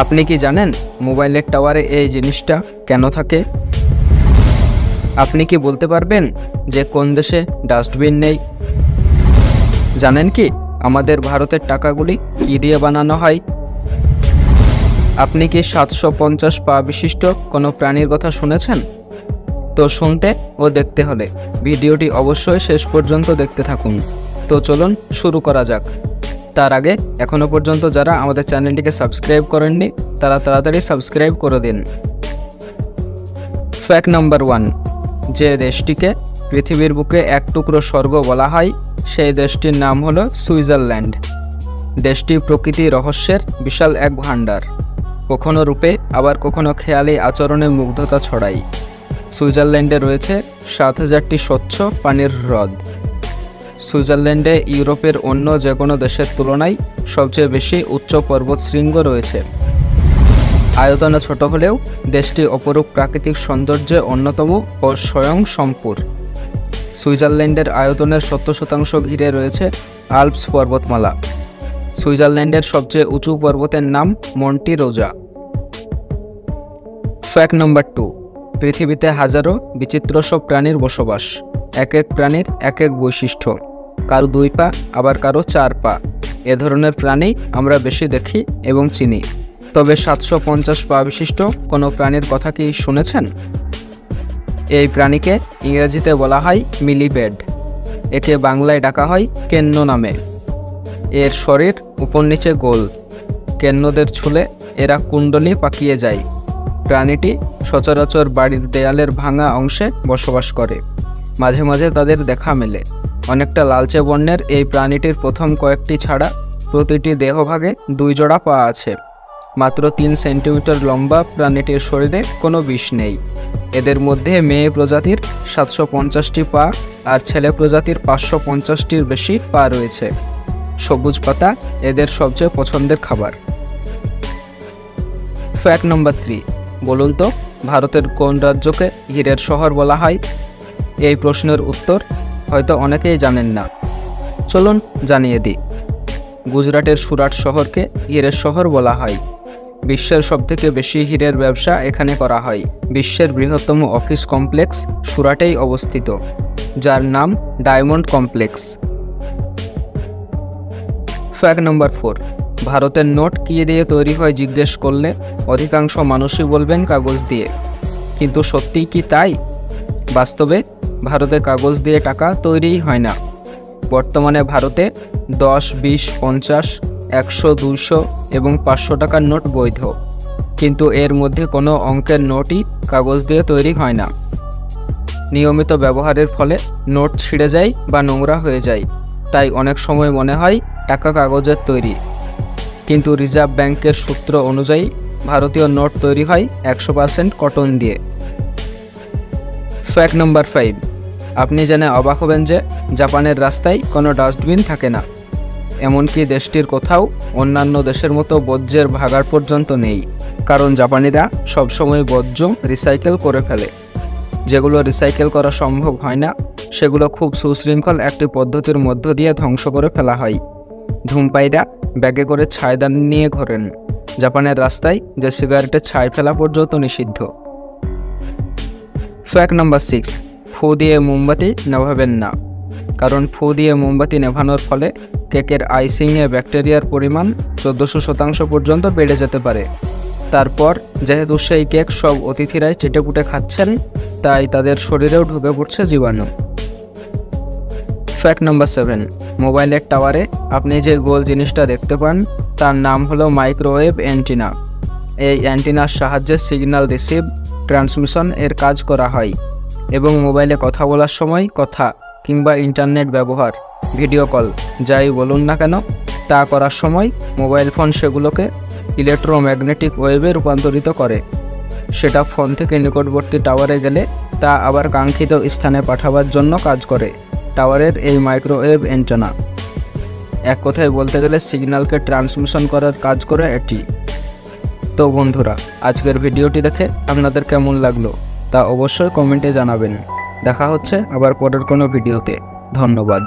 আপনি কি জানেন মোবাইলের টাওয়ারে এই জিনিসটা কেন থাকে? আপনি কি বলতে পারবেন যে কোন দেশে ডাস্টবিন নেই? জানেন কি আমাদের ভারতের টাকাগুলি কি দিয়ে বানানো হয়? আপনি কি 750 পা বিশিষ্ট কোনো প্রাণীর কথা শুনেছেন? তো শুনতে ও দেখতে হলে ভিডিওটি অবশ্যই শেষ পর্যন্ত দেখতে থাকুন। তো চলুন শুরু করা যাক। তার আগে এখনো পর্যন্ত যারা আমাদের চ্যানেলটিকে সাবস্ক্রাইব করেননি তারা তাড়াতাড়ি সাবস্ক্রাইব করে দিন। ফ্যাক্ট নাম্বার 1, যে দেশটিকে পৃথিবীর বুকে এক টুকরো স্বর্গ বলা হয় সেই দেশটির নাম হলো সুইজারল্যান্ড। দেশটি প্রকৃতি রহস্যের বিশাল এক ভাণ্ডার, কখনো রূপে আবার কখনো খেয়ালি আচরণে মুগ্ধতা ছড়ায়। সুইজারল্যান্ডে রয়েছে 7000টি স্বচ্ছ পানির হ্রদ। সুইজারল্যান্ডে ইউরোপের অন্য যে কোনো দেশের তুলনায় সবচেয়ে বেশি উচ্চ পর্বতশৃঙ্গ রয়েছে। আয়তনে ছোট হলেও দেশটি অপরূপ প্রাকৃতিক সৌন্দর্যে অন্যতম ও স্বয়ংসম্পূর্ণ। সুইজারল্যান্ডের আয়তনের 70% ঘিরে রয়েছে আল্পস পর্বতমালা। সুইজারল্যান্ডের সবচেয়ে উঁচু পর্বতের নাম মন্টি রোজা। ফ্যাক্ট নাম্বার 2, পৃথিবীতে হাজারো বিচিত্র সব প্রাণীর বসবাস। এক এক প্রাণীর এক এক বৈশিষ্ট্য, কারো 2 পা আবার কারো 4 পা। এ ধরনের প্রাণী আমরা বেশি দেখি এবং চিনি। তবে 750 পা বিশিষ্ট কোনো প্রাণীর কথা কি শুনেছেন? এই প্রাণীকে ইংরেজিতে বলা হয় মিলিপেড। একে বাংলায় ডাকা হয় কেন্ন নামে। এর শরীর উপর নিচে গোল। কেন্নদের ছুলে এরা কুণ্ডলী পাকিয়ে যায়। প্রাণীটি সচরাচর বাড়ির দেয়ালের ভাঙা অংশে বসবাস করে। মাঝে মাঝে তাদের দেখা মেলে। অনেকটা লালচে বর্ণের এই প্রাণীটির প্রথম কয়েকটি ছাড়া প্রতিটি দেহভাগে 2 জোড়া পা আছে। মাত্র 3 সেন্টিমিটার লম্বা প্রাণীটির শরীরে কোনো বিষ নেই। এদের মধ্যে মেয়ে প্রজাতির 750টি পা আর ছেলে প্রজাতির 550টির বেশি পা রয়েছে। সবুজ পাতা এদের সবচেয়ে পছন্দের খাবার। ফ্যাক্ট নাম্বার 3, বলুন তো ভারতের কোন রাজ্যকে হীরের শহর বলা হয়? এই প্রশ্নের উত্তর হয়তো অনেকেই জানেন না। চলুন জানিয়ে দিই। গুজরাটের সুরাট শহরকে হীরের শহর বলা হয়। বিশ্বের সবথেকে বেশি হীরের ব্যবসা এখানে করা হয়। বিশ্বের বৃহত্তম অফিস কমপ্লেক্স সুরাটেই অবস্থিত, যার নাম ডায়মন্ড কমপ্লেক্স। ফ্যাক্ট নাম্বার 4, ভারতের নোট কী দিয়ে তৈরি হয় জিজ্ঞেস করলে অধিকাংশ মানুষই বলবেন কাগজ দিয়ে। কিন্তু সত্যিই কি তাই? বাস্তবে ভারতে কাগজ দিয়ে টাকা তৈরিই হয় না। বর্তমানে ভারতে 10, 20, 50, 100, 200 এবং 500 টাকার নোট বৈধ, কিন্তু এর মধ্যে কোনো অঙ্কের নোটই কাগজ দিয়ে তৈরি হয় না। নিয়মিত ব্যবহারের ফলে নোট ছিঁড়ে যায় বা নোংরা হয়ে যায়, তাই অনেক সময় মনে হয় টাকা কাগজের তৈরি। কিন্তু রিজার্ভ ব্যাংকের সূত্র অনুযায়ী ভারতীয় নোট তৈরি হয় 100% কটন দিয়ে। ফ্যাক্ট নাম্বার 5, আপনি জেনে অবাক হবেন যে জাপানের রাস্তায় কোনো ডাস্টবিন থাকে না। এমনকি দেশটির কোথাও অন্যান্য দেশের মতো বর্জ্যের ভাগাড় পর্যন্ত নেই, কারণ জাপানিরা সবসময় বর্জ্য রিসাইকেল করে ফেলে। যেগুলো রিসাইকেল করা সম্ভব হয় না সেগুলো খুব সুশৃঙ্খল একটি পদ্ধতির মধ্য দিয়ে ধ্বংস করে ফেলা হয়। ধূমপায়ীরা ব্যাগে করে ছাইদান নিয়ে ঘোরেন। জাপানের রাস্তায় যে সিগারেটের ছাই ফেলা পর্যন্ত নিষিদ্ধ। ফ্যাক্ট নাম্বার 6, ফু দিয়ে মোমবাতি নেভাবেন না, কারণ ফু দিয়ে মোমবাতি নেভানোর ফলে কেকের আইসিংয়ে ব্যাকটেরিয়ার পরিমাণ 1400% পর্যন্ত বেড়ে যেতে পারে। তারপর যেহেতু সেই কেক সব অতিথিরাই চেটেপুটে খাচ্ছেন, তাই তাদের শরীরেও ঢুকে পড়ছে জীবাণু। ফ্যাক্ট নাম্বার 7, মোবাইলের টাওয়ারে আপনি যে গোল জিনিসটা দেখতে পান তার নাম হলো মাইক্রোওয়েভ অ্যান্টিনা। এই অ্যান্টিনার সাহায্যে সিগন্যাল রিসিভ, ট্রান্সমিশন এর কাজ করা হয় এবং মোবাইলে কথা বলার সময় কথা কিংবা ইন্টারনেট ব্যবহার, ভিডিও কল যাই বলুন না কেন তা করার সময় মোবাইল ফোন সেগুলোকে ইলেকট্রোম্যাগনেটিক ওয়েভে রূপান্তরিত করে। সেটা ফোন থেকে নিকটবর্তী টাওয়ারে গেলে তা আবার কাঙ্ক্ষিত স্থানে পাঠাবার জন্য কাজ করে টাওয়ারের এই মাইক্রোওয়েভ অ্যান্টেনা। এক কথায় বলতে গেলে সিগন্যালকে ট্রান্সমিশন করার কাজ করে এটি। তো বন্ধুরা, আজকের ভিডিওটি দেখে আপনাদের কেমন লাগলো তা অবশ্যই কমেন্টে জানাবেন। দেখা হচ্ছে আবার পরের কোনো ভিডিওতে। ধন্যবাদ।